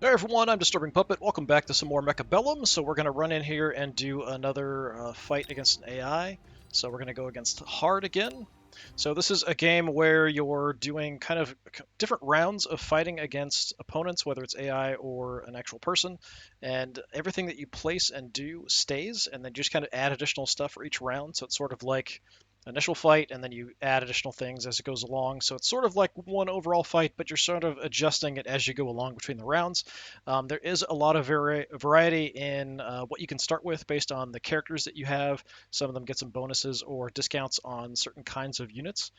Hey everyone, I'm DisturbingPuppet. Welcome back to some more Mechabellum. So we're going to run in here and do another fight against an AI. So we're going to go against Hard again. So this is a game where you're doing kind of different rounds of fighting against opponents, whether it's AI or an actual person. And everything that you place and do stays, and then you just kind of add additional stuff for each round. So it's sort of like initial fight, and then you add additional things as it goes along. So it's sort of like one overall fight, but you're sort of adjusting it as you go along between the rounds. There is a lot of variety in what you can start with based on the characters that you have. Some of them get some bonuses or discounts on certain kinds of units.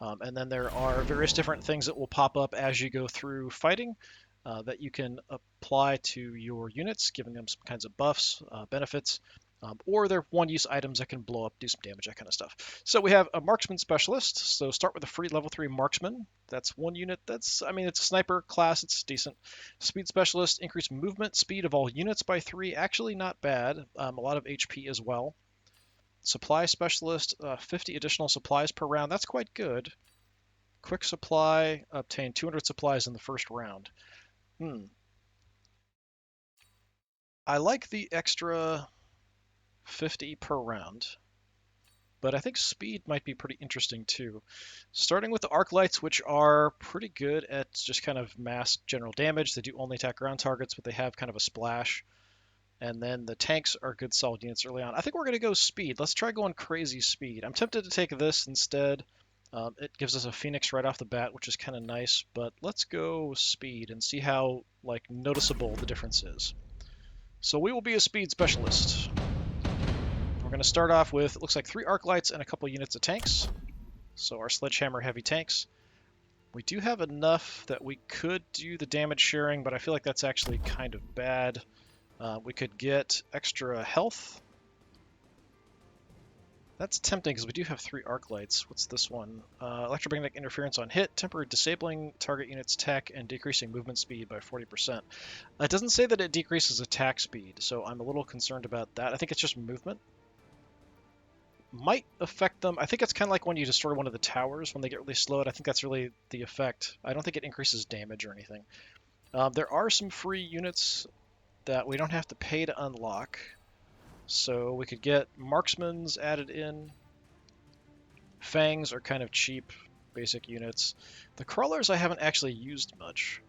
And then there are various different things that will pop up as you go through fighting that you can apply to your units, giving them some kinds of buffs, benefits, or they're one-use items that can blow up, do some damage, that kind of stuff. So we have a marksman specialist. So start with a free level 3 marksman. That's one unit. It's a sniper class. It's decent. Speed specialist, increase movement speed of all units by 3. Actually, not bad. A lot of HP as well. Supply specialist, 50 additional supplies per round. That's quite good. Quick supply, obtain 200 supplies in the first round. I like the extra 50 per round, but I think speed might be pretty interesting too. Starting with the arc lights, which are pretty good at just kind of mass general damage. They do only attack ground targets, but they have kind of a splash. And then the tanks are good solid units early on. I think we're going to go speed. Let's try going crazy speed. I'm tempted to take this instead. It gives us a Phoenix right off the bat, which is kind of nice, but let's go speed and see how noticeable the difference is. So we will be a speed specialist. We're going to start off with, it looks like 3 arc lights and a couple units of tanks. So our sledgehammer heavy tanks. We do have enough that we could do the damage sharing, but I feel like that's actually kind of bad. We could get extra health. That's tempting because we do have 3 arc lights. What's this one? Electromagnetic interference on hit, temporary disabling target unit's attack, and decreasing movement speed by 40%. It doesn't say that it decreases attack speed, so I'm a little concerned about that. I think it's just movement. Might affect them. I think it's kind of like when you destroy one of the towers when they get really slowed. I think that's really the effect. I don't think it increases damage or anything. There are some free units that we don't have to pay to unlock. So we could get marksmen's added in. Fangs are kind of cheap, basic units. The crawlers I haven't actually used much.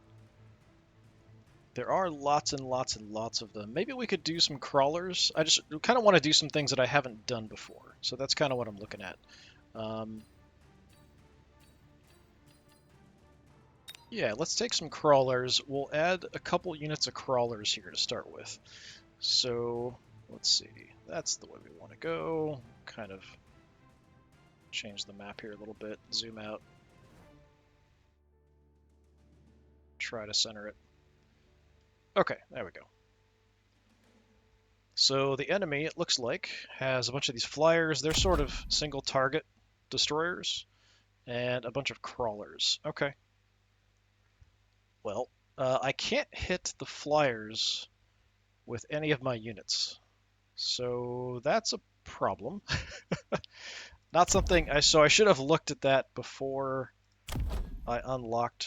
There are lots and lots and lots of them. Maybe we could do some crawlers. I just kind of want to do some things that I haven't done before. So that's kind of what I'm looking at. Yeah, let's take some crawlers. We'll add a couple units of crawlers here to start with. So let's see. That's the way we want to go. Kind of change the map here a little bit. Zoom out. Try to center it. Okay, there we go. So the enemy, it looks like, has a bunch of these flyers. They're sort of single target destroyers and a bunch of crawlers. Okay. Well, I can't hit the flyers with any of my units. So that's a problem. Not something so I should have looked at that before I unlocked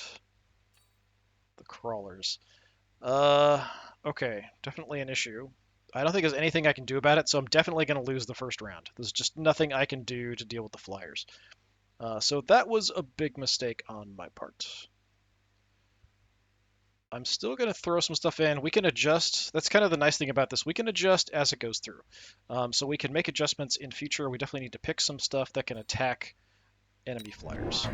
the crawlers. Okay, definitely an issue. I don't think there's anything I can do about it, so I'm definitely going to lose the first round. There's just nothing I can do to deal with the flyers. So that was a big mistake on my part. I'm still going to throw some stuff in. We can adjust. That's kind of the nice thing about this. We can adjust as it goes through. So we can make adjustments in future. We definitely need to pick some stuff that can attack enemy flyers.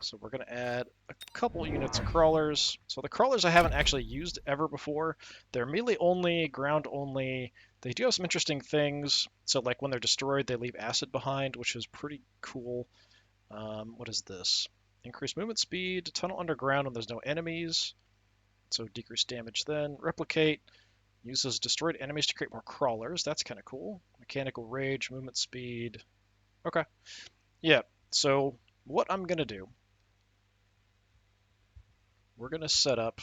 So we're going to add a couple units of crawlers. So the crawlers I haven't actually used ever before. They're melee only, ground only. They do have some interesting things. So like when they're destroyed, they leave acid behind, which is pretty cool. What is this? Increase movement speed, tunnel underground when there's no enemies. So decrease damage then. Replicate. Uses destroyed enemies to create more crawlers. That's kind of cool. Mechanical rage, movement speed. Okay. Yeah, so what I'm going to do, we're going to set up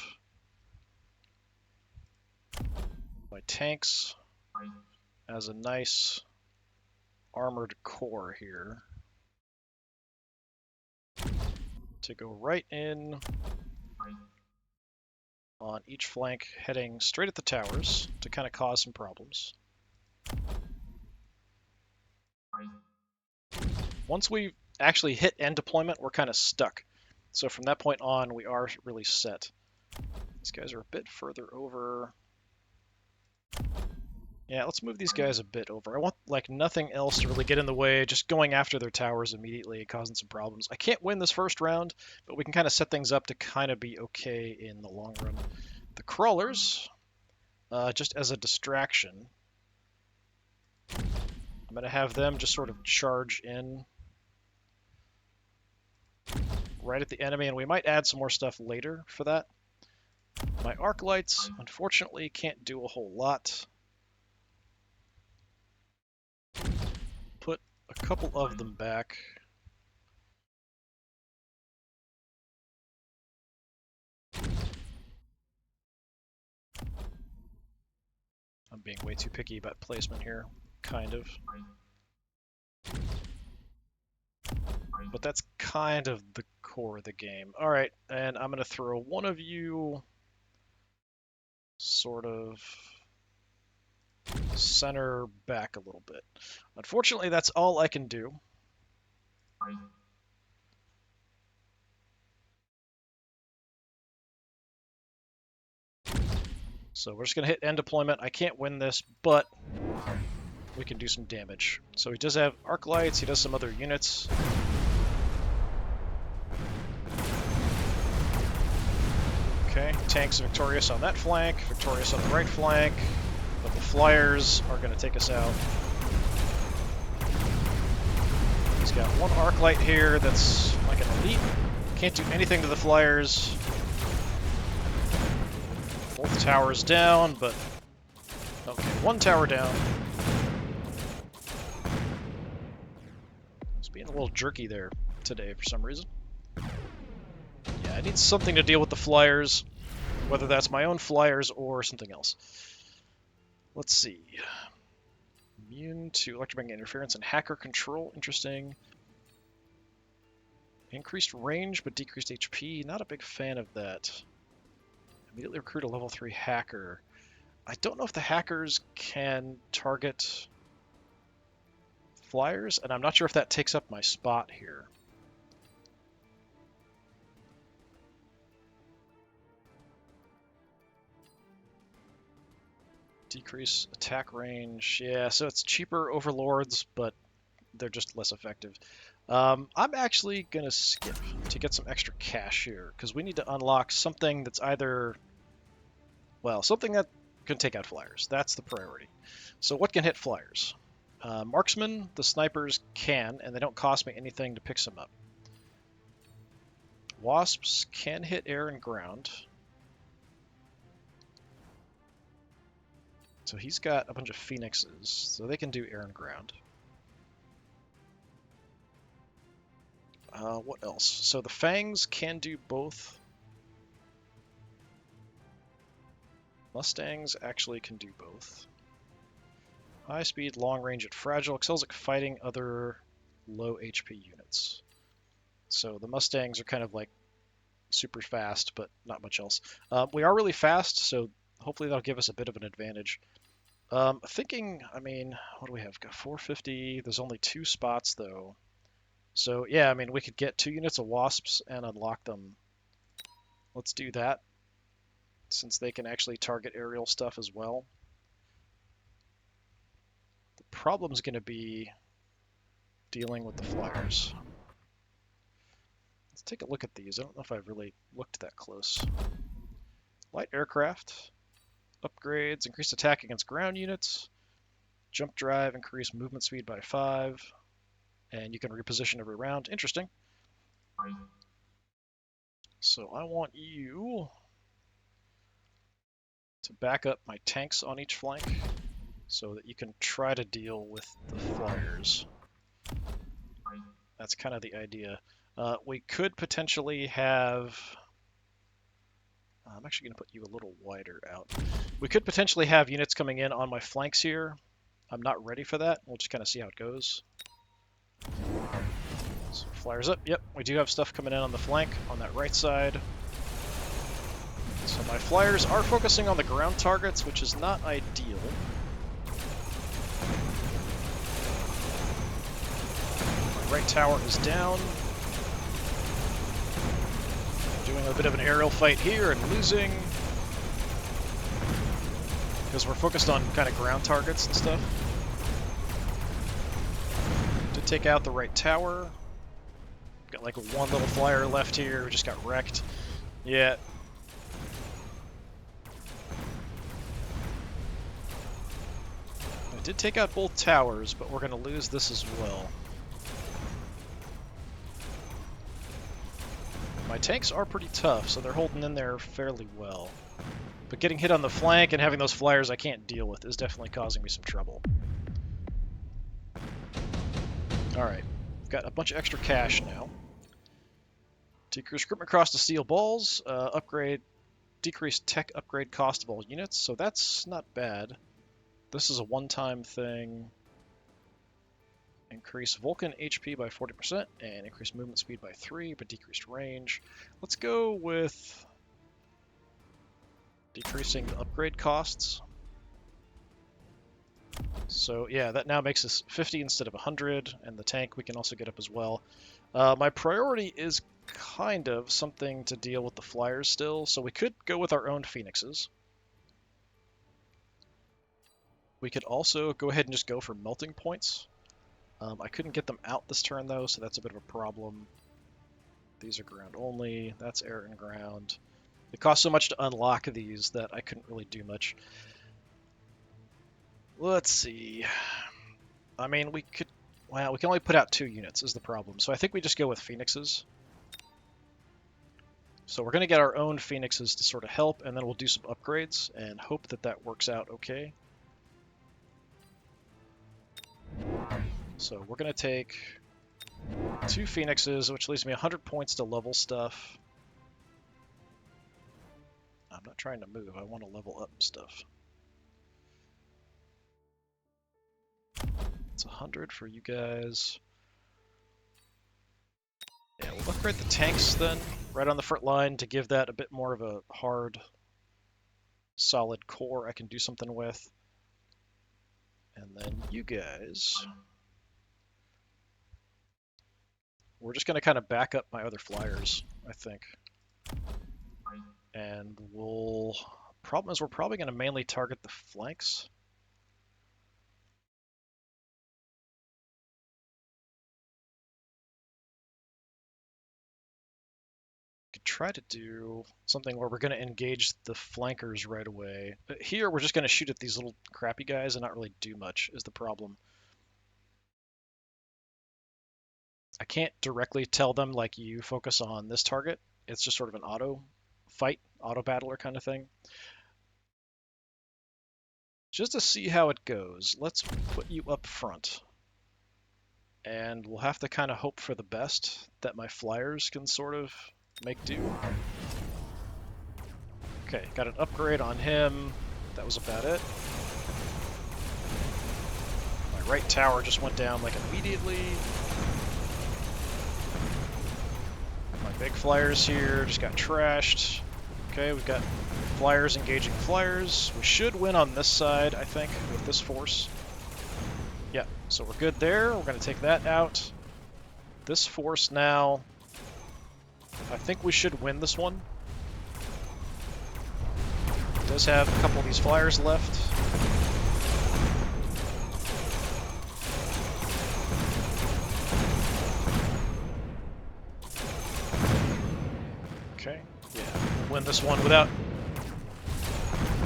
my tanks as a nice armored core here to go right in on each flank heading straight at the towers to kind of cause some problems. Once we actually hit end deployment, we're kind of stuck. So from that point on, we are really set. These guys are a bit further over. Yeah, let's move these guys a bit over. I want like nothing else to really get in the way, just going after their towers immediately, causing some problems. I can't win this first round, but we can kind of set things up to kind of be okay in the long run. The crawlers, just as a distraction, I'm going to have them just sort of charge in right at the enemy, and we might add some more stuff later for that. My arc lights, unfortunately, can't do a whole lot. Put a couple of them back. I'm being way too picky about placement here, kind of. But that's kind of the core of the game. All right, and I'm going to throw one of you sort of center back a little bit. Unfortunately, that's all I can do. So we're just going to hit end deployment. I can't win this, but we can do some damage. So he does have arc lights. He does some other units. Okay, tanks victorious on that flank, victorious on the right flank, but the flyers are going to take us out. He's got one arc light here that's like an elite. Can't do anything to the flyers. Both towers down, but okay, one tower down. It's being a little jerky there today for some reason. Yeah, I need something to deal with the flyers, whether that's my own flyers or something else. Let's see. Immune to electromagnetic interference and hacker control. Interesting. Increased range, but decreased HP. Not a big fan of that. Immediately recruit a level 3 hacker. I don't know if the hackers can target flyers, and I'm not sure if that takes up my spot here. Decrease attack range. Yeah, so it's cheaper overlords, but they're just less effective. I'm actually going to skip to get some extra cash here, because we need to unlock something that's either, well, something that can take out flyers. That's the priority. So what can hit flyers? Marksmen, the snipers can, and they don't cost me anything to pick some up. Wasps can hit air and ground. So he's got a bunch of phoenixes, so they can do air and ground. What else? So the fangs can do both. Mustangs actually can do both. High speed, long range at fragile. Excels at fighting other low HP units. So the Mustangs are kind of like super fast, but not much else. We are really fast, so hopefully that'll give us a bit of an advantage. Thinking, I mean, what do we have? Got 450. There's only 2 spots, though. So, yeah, I mean, we could get 2 units of Wasps and unlock them. Let's do that, since they can actually target aerial stuff as well. The problem's going to be dealing with the flyers. Let's take a look at these. I don't know if I've really looked that close. Light aircraft. Upgrades. Increased attack against ground units. Jump drive. Increase movement speed by 5. And you can reposition every round. Interesting. So I want you to back up my tanks on each flank so that you can try to deal with the flyers. That's kind of the idea. We could potentially have... I'm actually going to put you a little wider out. We could potentially have units coming in on my flanks here. I'm not ready for that. We'll just kind of see how it goes. So flyers up. Yep, we do have stuff coming in on the flank on that right side. Let's So my flyers are focusing on the ground targets, which is not ideal. My right tower is down. Doing a bit of an aerial fight here and losing. Because we're focused on kind of ground targets and stuff. Did take out the right tower. Got like one little flyer left here who just got wrecked. Yeah. I did take out both towers, but we're going to lose this as well. My tanks are pretty tough, so they're holding in there fairly well. But getting hit on the flank and having those flyers I can't deal with is definitely causing me some trouble. Alright, got a bunch of extra cash now. Decrease recruitment cost to steel balls, decrease tech upgrade cost of all units, so that's not bad. This is a one-time thing. Increase Vulcan HP by 40% and increase movement speed by 3, but decreased range. Let's go with decreasing the upgrade costs. So yeah, that now makes us 50 instead of 100, and the tank we can also get up as well. My priority is kind of something to deal with the flyers still, so we could go with our own phoenixes. We could also go ahead and just go for melting points. I couldn't get them out this turn though, so that's a bit of a problem. These are ground only, that's air and ground. It costs so much to unlock these that I couldn't really do much. Let's see. I mean, we could... Well, we can only put out 2 units is the problem, so I think we just go with phoenixes. So we're going to get our own phoenixes to sort of help, and then we'll do some upgrades and hope that that works out okay. So we're going to take 2 phoenixes, which leaves me 100 points to level stuff. I'm not trying to move, I want to level up stuff. It's 100 for you guys. Yeah, we'll upgrade the tanks then, right on the front line to give that a bit more of a hard, solid core I can do something with. And then you guys... We're just going to kind of back up my other flyers, I think. And we'll... Problem is we're probably going to mainly target the flanks. Could try to do something where we're going to engage the flankers right away. But here we're just going to shoot at these little crappy guys and not really do much is the problem. I can't directly tell them like you focus on this target. It's just sort of an auto fight, auto battler kind of thing. Just to see how it goes, let's put you up front. And we'll have to kind of hope for the best that my flyers can sort of make do. Okay, got an upgrade on him. That was about it. My right tower just went down like immediately. My big flyers here just got trashed. Okay, we've got flyers engaging flyers. We should win on this side, I think, with this force. Yeah, so we're good there. We're going to take that out. This force now, I think we should win this one. It does have a couple of these flyers left. Okay, yeah, we'll win this one without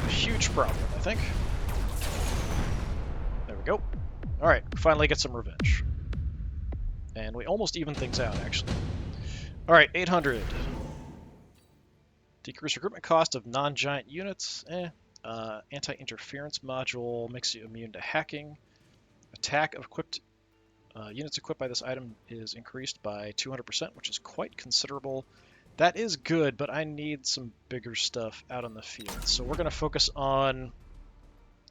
a huge problem, I think. There we go. Alright, finally get some revenge. And we almost even things out, actually. Alright, 800. Decrease recruitment cost of non-giant units. Anti-interference module makes you immune to hacking. Attack of equipped units equipped by this item is increased by 200%, which is quite considerable. That is good, but I need some bigger stuff out on the field. So we're going to focus on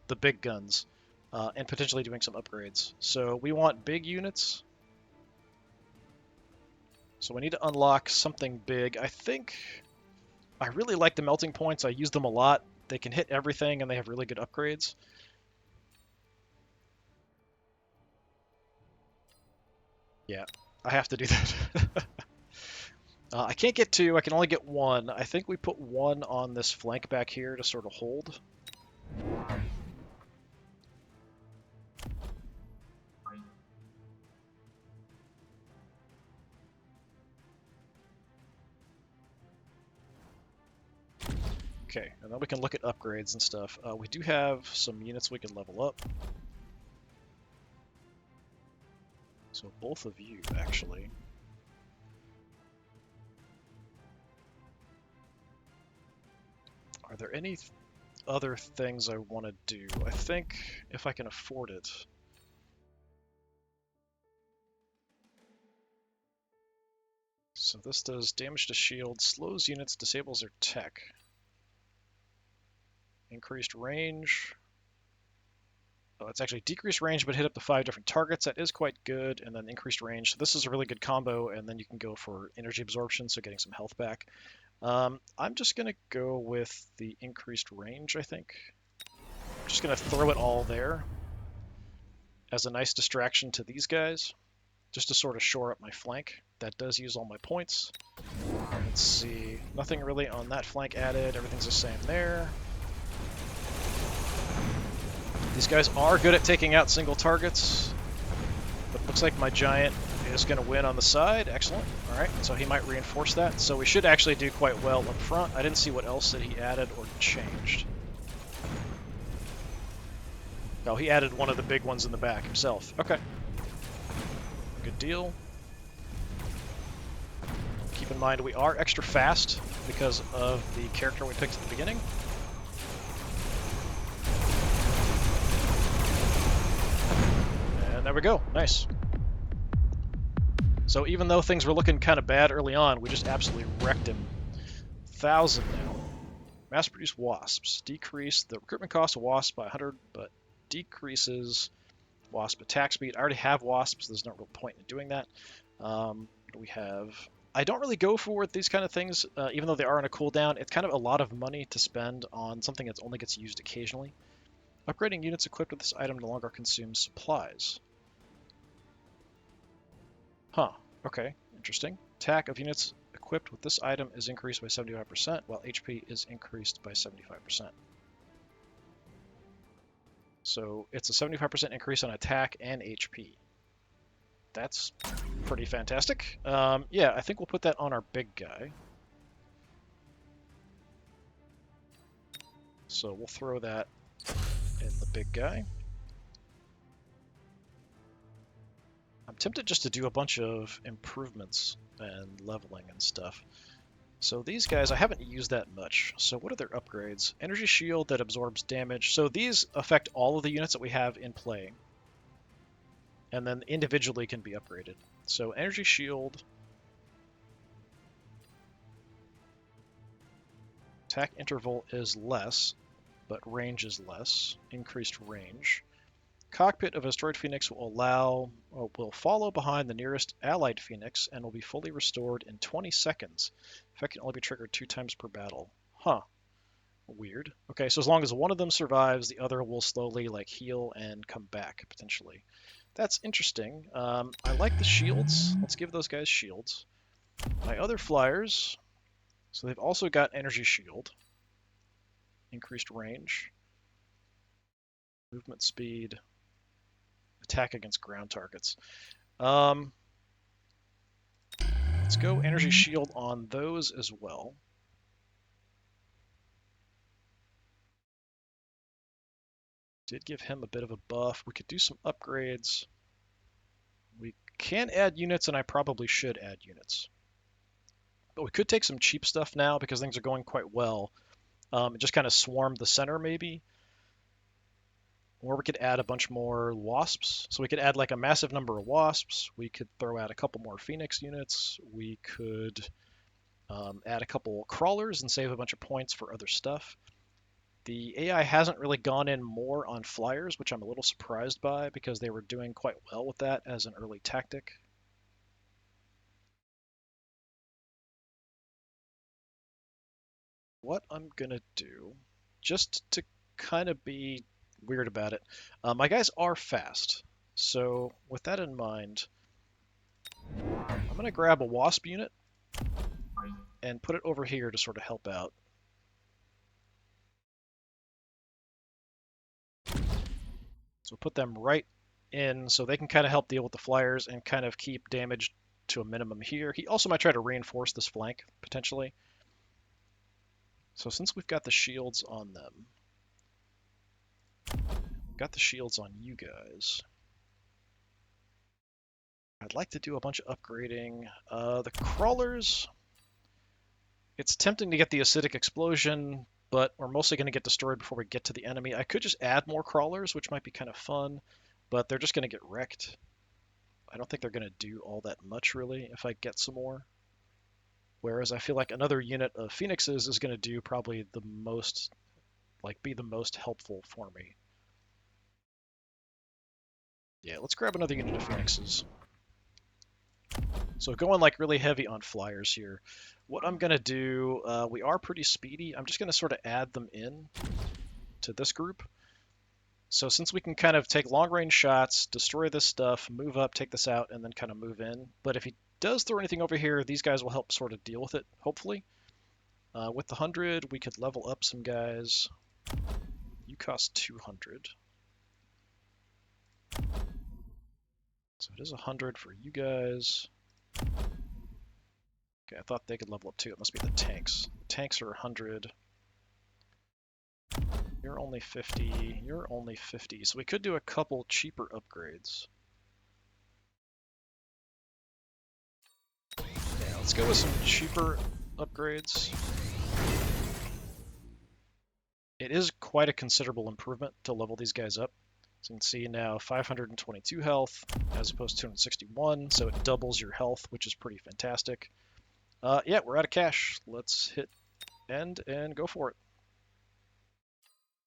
the big guns and potentially doing some upgrades. So we want big units. So we need to unlock something big. I think I really like the melting points. I use them a lot. They can hit everything, and they have really good upgrades. Yeah, I have to do that. I can't get two. I can only get one. I think we put one on this flank back here to sort of hold. Okay, and then we can look at upgrades and stuff. We do have some units we can level up. So both of you, actually. Are there any other things I want to do? I think if I can afford it. So this does damage to shield, slows units, disables their tech. Increased range. Oh, it's actually decreased range, but hit up to 5 different targets. That is quite good. And then increased range. So this is a really good combo. And then you can go for energy absorption, so getting some health back. I'm just going to go with the increased range, I think. I'm just going to throw it all there as a nice distraction to these guys, just to sort of shore up my flank. That does use all my points. Let's see. Nothing really on that flank added. Everything's the same there. These guys are good at taking out single targets, but looks like my giant is going to win on the side. Excellent. All right, so he might reinforce that. So we should actually do quite well up front. I didn't see what else that he added or changed. Oh, he added one of the big ones in the back himself. Okay. Good deal. Keep in mind we are extra fast because of the character we picked at the beginning. And there we go. Nice. So even though things were looking kind of bad early on, we just absolutely wrecked him. 1,000 now. Mass-produced wasps. Decrease the recruitment cost of wasps by 100, but decreases wasp attack speed. I already have wasps, so there's no real point in doing that. We have... I don't really go for these kind of things, even though they are on a cooldown. It's kind of a lot of money to spend on something that only gets used occasionally. Upgrading units equipped with this item no longer consumes supplies. Huh. Okay. Interesting. Attack of units equipped with this item is increased by 75%, while HP is increased by 75%. So it's a 75% increase on attack and HP. That's pretty fantastic. Yeah, I think we'll put that on our big guy. So we'll throw that in the big guy. I'm tempted just to do a bunch of improvements and leveling and stuff. So these guys, I haven't used that much. So what are their upgrades? Energy shield that absorbs damage. So these affect all of the units that we have in play. And then individually can be upgraded. So energy shield. Attack interval is less, but range is less. Increased range. Cockpit of a destroyed Phoenix will follow behind the nearest allied Phoenix and will be fully restored in 20 seconds. Effect can only be triggered 2 times per battle. Huh. Weird. Okay, so as long as one of them survives, the other will slowly heal and come back, potentially. That's interesting. I like the shields. Let's give those guys shields. My other flyers, so they've also got energy shield. Increased range. Movement speed. Attack against ground targets. Let's go energy shield on those as well. Did give him a bit of a buff. We could do some upgrades. We can add units, and I probably should add units. But we could take some cheap stuff now because things are going quite well. And just kind of swarm the center, maybe. Or we could add a bunch more wasps. So we could add a massive number of wasps. We could throw out a couple more Phoenix units. We could add a couple crawlers and save a bunch of points for other stuff. The AI hasn't really gone in more on flyers, which I'm a little surprised by because they were doing quite well with that as an early tactic. what I'm gonna do, just to kind of be weird about it, my guys are fast. So with that in mind, I'm gonna grab a wasp unit and put it over here to sort of help out. So put them right in so they can kind of help deal with the flyers and kind of keep damage to a minimum here. He also might try to reinforce this flank, potentially. So since we've got the shields on them, got the shields on you guys, I'd like to do a bunch of upgrading. The crawlers, it's tempting to get the acidic explosion, but we're mostly going to get destroyed before we get to the enemy. I could just add more crawlers, which might be kind of fun, but they're just going to get wrecked. I don't think they're going to do all that much, really, if I get some more. Whereas I feel like another unit of Phoenixes is going to do probably the most, like, be the most helpful for me. Yeah, let's grab another unit of Phoenixes. So going like really heavy on flyers here. What I'm going to do, we are pretty speedy. I'm just going to sort of add them in to this group. So since we can kind of take long range shots, destroy this stuff, move up, take this out, and then kind of move in. But if he does throw anything over here, these guys will help sort of deal with it, hopefully. With the 100, we could level up some guys. You cost 200. So it is 100 for you guys. Okay, I thought they could level up too. It must be the tanks. The tanks are 100. You're only 50. You're only 50. So we could do a couple cheaper upgrades. Yeah, let's go with some cheaper upgrades. It is quite a considerable improvement to level these guys up. So you can see now 522 health as opposed to 261, so it doubles your health, which is pretty fantastic. Yeah, we're out of cash. Let's hit end and go for it.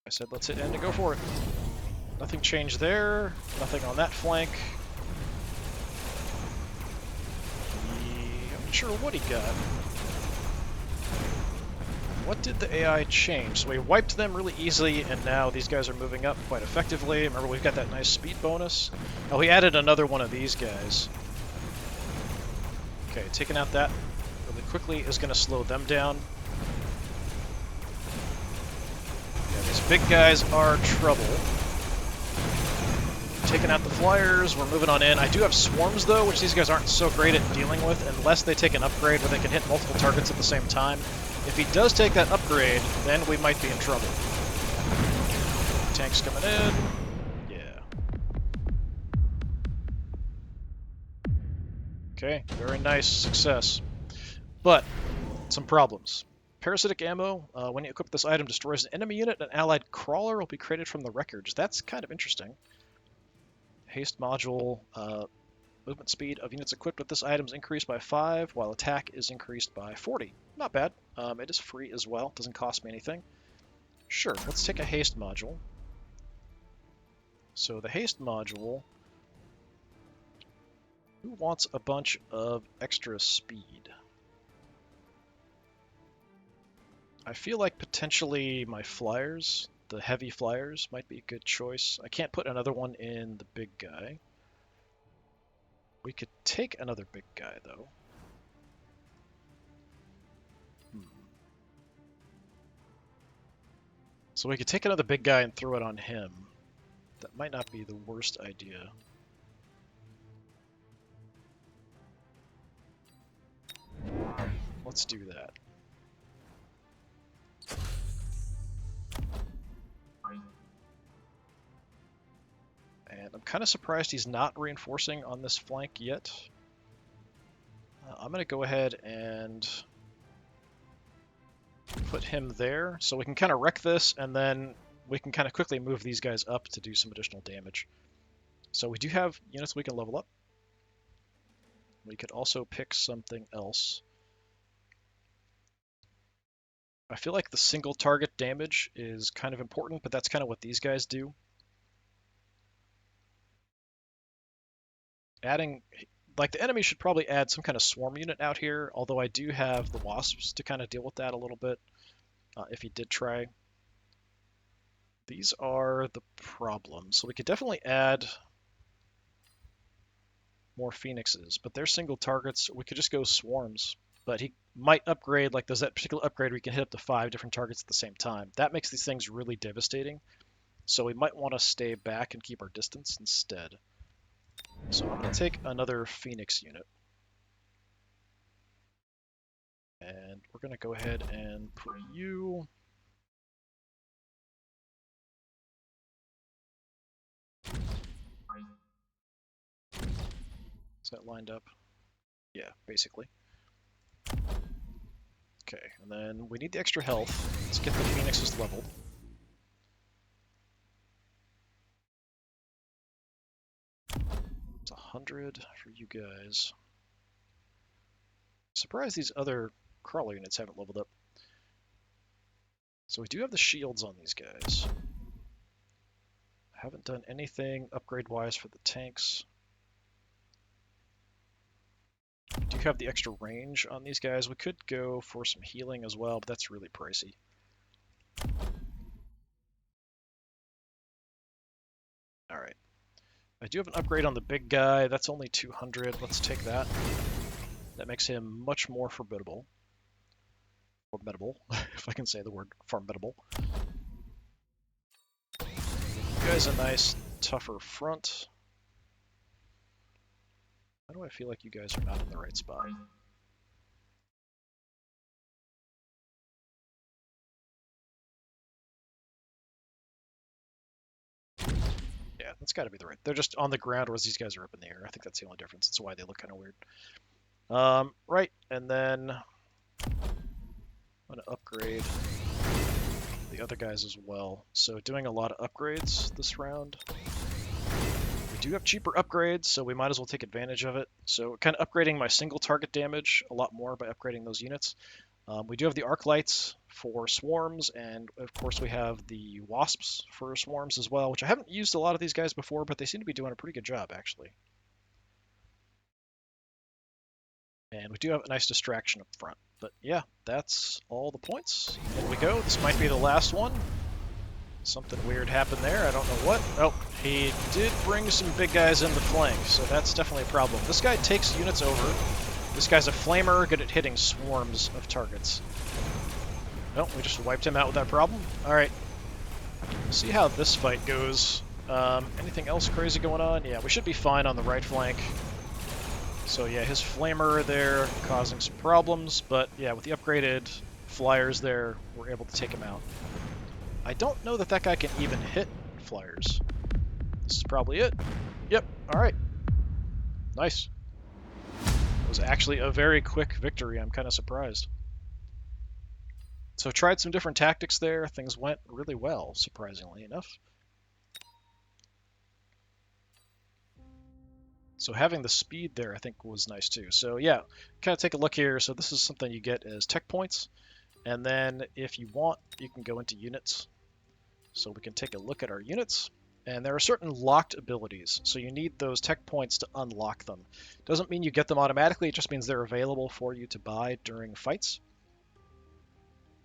I said let's hit end and go for it. Nothing changed there. Nothing on that flank. I'm not sure what he got. What did the AI change? So we wiped them really easily, and now these guys are moving up quite effectively. Remember, we've got that nice speed bonus. Oh, he added another one of these guys. Okay, taking out that really quickly is going to slow them down. Yeah, these big guys are trouble. Taking out the flyers, we're moving on in. I do have swarms, though, which these guys aren't so great at dealing with unless they take an upgrade where they can hit multiple targets at the same time. If he does take that upgrade, then we might be in trouble. Tanks coming in. Yeah. Okay, very nice success. But, some problems. Parasitic ammo, when you equip this item, destroys an enemy unit, an allied crawler will be created from the wreckage. That's kind of interesting. Haste module, movement speed of units equipped with this item is increased by 5, while attack is increased by 40. Not bad. It is free as well. Doesn't cost me anything. Sure, let's take a haste module. So the haste module, who wants a bunch of extra speed? I feel like potentially my flyers, the heavy flyers, might be a good choice. I can't put another one in the big guy. We could take another big guy, though. So we could take another big guy and throw it on him. That might not be the worst idea. Let's do that. And I'm kind of surprised he's not reinforcing on this flank yet. I'm going to go ahead and put him there so we can kind of wreck this, and then we can kind of quickly move these guys up to do some additional damage. So we do have units we can level up. We could also pick something else. I feel like the single target damage is kind of important, but that's kind of what these guys do. Adding, like, the enemy should probably add some kind of swarm unit out here, although I do have the wasps to kind of deal with that a little bit. if he did try. These are the problems. So we could definitely add more phoenixes, but they're single targets. We could just go swarms, but he might upgrade, like there's that particular upgrade where you can hit up to 5 different targets at the same time. That makes these things really devastating. So we might want to stay back and keep our distance instead. So I'm going to take another phoenix unit. And we're going to go ahead and put you... Is that lined up? Yeah, basically. Okay, and then we need the extra health. Let's get the phoenixes leveled. It's 100 for you guys. Surprised these other crawler units haven't leveled up. So we do have the shields on these guys. Haven't done anything upgrade-wise for the tanks. We do have the extra range on these guys. We could go for some healing as well, but that's really pricey. Alright. I do have an upgrade on the big guy. That's only 200. Let's take that. That makes him much more formidable. Formidable, if I can say the word formidable. You guys a nice, tougher front. Why do I feel like you guys are not in the right spot? Yeah, that's got to be the right. They're just on the ground, whereas these guys are up in the air. I think that's the only difference. That's why they look kind of weird. Right, and then I'm gonna upgrade the other guys as well. So doing a lot of upgrades this round. We do have cheaper upgrades, so we might as well take advantage of it. So kind of upgrading my single target damage a lot more by upgrading those units. We do have the arc lights for swarms, and of course we have the wasps for swarms as well, which I haven't used a lot of these guys before, but they seem to be doing a pretty good job actually. And we do have a nice distraction up front. But yeah, that's all the points. In we go. This might be the last one. Something weird happened there. I don't know what. Oh, he did bring some big guys in the flank, so that's definitely a problem. This guy takes units over. This guy's a flamer, good at hitting swarms of targets. Nope, we just wiped him out with that problem. Alright. See how this fight goes. Anything else crazy going on? Yeah, we should be fine on the right flank. So yeah, his flamer there causing some problems, but yeah, with the upgraded flyers there, we're able to take him out. I don't know that that guy can even hit flyers. This is probably it. Yep, alright. Nice. It was actually a very quick victory. I'm kind of surprised. So tried some different tactics there. Things went really well, surprisingly enough. So having the speed there, I think, was nice too. So yeah, kind of take a look here. So this is something you get as tech points. And then if you want, you can go into units. So we can take a look at our units. And there are certain locked abilities. So you need those tech points to unlock them. Doesn't mean you get them automatically. It just means they're available for you to buy during fights.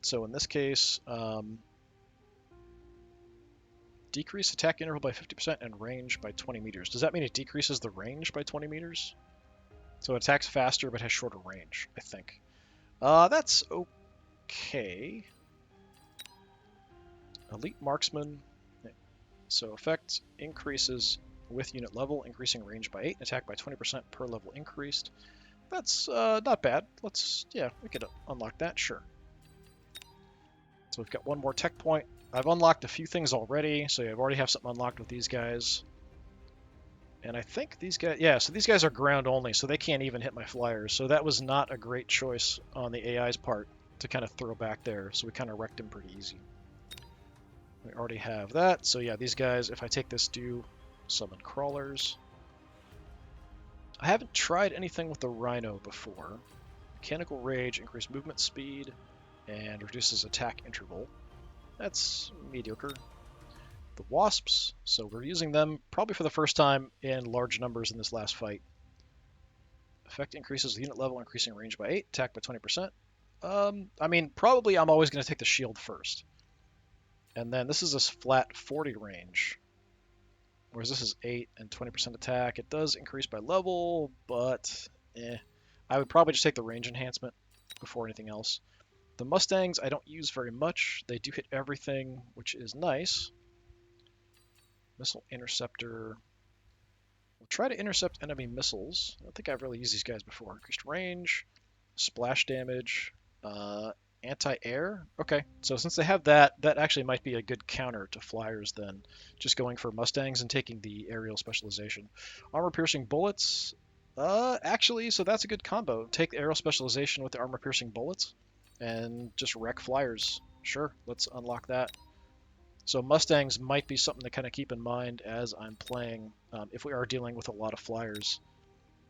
So in this case, decrease attack interval by 50% and range by 20 meters. Does that mean it decreases the range by 20 meters? So it attacks faster but has shorter range, I think. That's okay. Elite Marksman. So effect increases with unit level, increasing range by 8, attack by 20% per level increased. That's not bad. Yeah, we could unlock that, sure. So we've got one more tech point. I've unlocked a few things already, so I already have something unlocked with these guys. And I think these guys, yeah, so these guys are ground only, so they can't even hit my flyers. So that was not a great choice on the AI's part to kind of throw back there, so we kind of wrecked him pretty easy. We already have that, so yeah, these guys, if I take this, do summon crawlers. I haven't tried anything with the Rhino before. Mechanical Rage, increased movement speed, and reduces attack interval. That's mediocre. The Wasps, so we're using them probably for the first time in large numbers in this last fight. Effect increases the unit level, increasing range by 8, attack by 20%. I mean, probably I'm always going to take the shield first. And then this is a flat 40 range. Whereas this is 8 and 20% attack. It does increase by level, but I would probably just take the range enhancement before anything else. The Mustangs I don't use very much. They do hit everything, which is nice. Missile Interceptor. We'll try to intercept enemy missiles. I don't think I've really used these guys before. Increased range, splash damage, anti-air. Okay, so since they have that, that actually might be a good counter to flyers then. Just going for Mustangs and taking the aerial specialization. Armor-piercing bullets. Actually, so that's a good combo. Take the aerial specialization with the armor-piercing bullets and just wreck flyers. Sure, let's unlock that. So Mustangs might be something to kind of keep in mind as I'm playing. If we are dealing with a lot of flyers,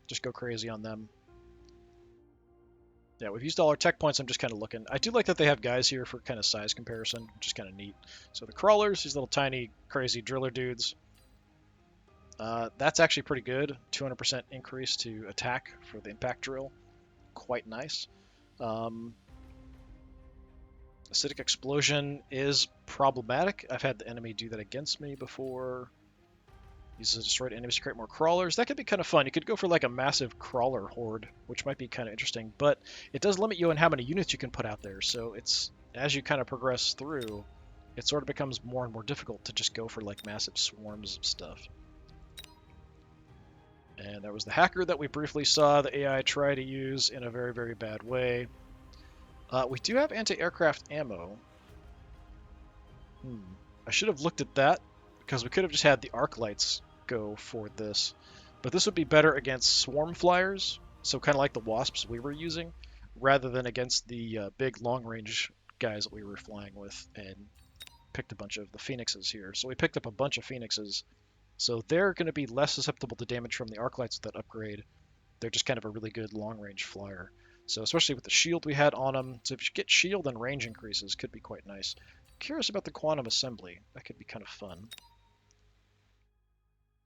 just go crazy on them. Yeah, we've used all our tech points. I'm just kind of looking. I do like that they have guys here for kind of size comparison, which is kind of neat. So the crawlers, these little tiny, crazy driller dudes. That's actually pretty good. 200% increase to attack for the impact drill. Quite nice. Acidic explosion is problematic. I've had the enemy do that against me before. Uses destroyed enemies to create more crawlers. That could be kind of fun. You could go for like a massive crawler horde, which might be kind of interesting, but it does limit you on how many units you can put out there. So it's as you kind of progress through, it sort of becomes more and more difficult to just go for like massive swarms of stuff. And there was the hacker that we briefly saw the AI try to use in a very, very bad way. We do have anti-aircraft ammo. I should have looked at that because we could have just had the arc lights go for this. But this would be better against swarm flyers, so kind of like the wasps we were using, rather than against the big long-range guys that we were flying with and picked a bunch of the phoenixes here. So we picked up a bunch of phoenixes. So they're going to be less susceptible to damage from the arc lights with that upgrade. They're just kind of a really good long-range flyer. So especially with the shield we had on them, so if you get shield and range increases, could be quite nice. Curious about the quantum assembly. That could be kind of fun.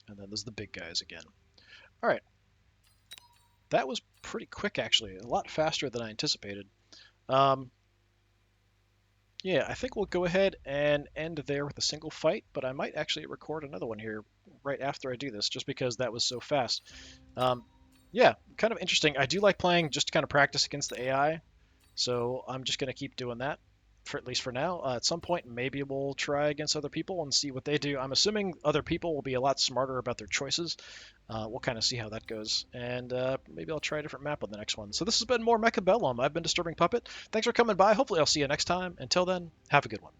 And then there's the big guys again. All right. That was pretty quick, actually. A lot faster than I anticipated. Yeah, I think we'll go ahead and end there with a single fight, but I might actually record another one here right after I do this, just because that was so fast. Yeah, kind of interesting. I do like playing just to kind of practice against the AI, so I'm just going to keep doing that, for at least for now. At some point, maybe we'll try against other people and see what they do. I'm assuming other people will be a lot smarter about their choices. We'll kind of see how that goes, and maybe I'll try a different map on the next one. So this has been more Mechabellum. I've been Disturbing Puppet. Thanks for coming by. Hopefully I'll see you next time. Until then, have a good one.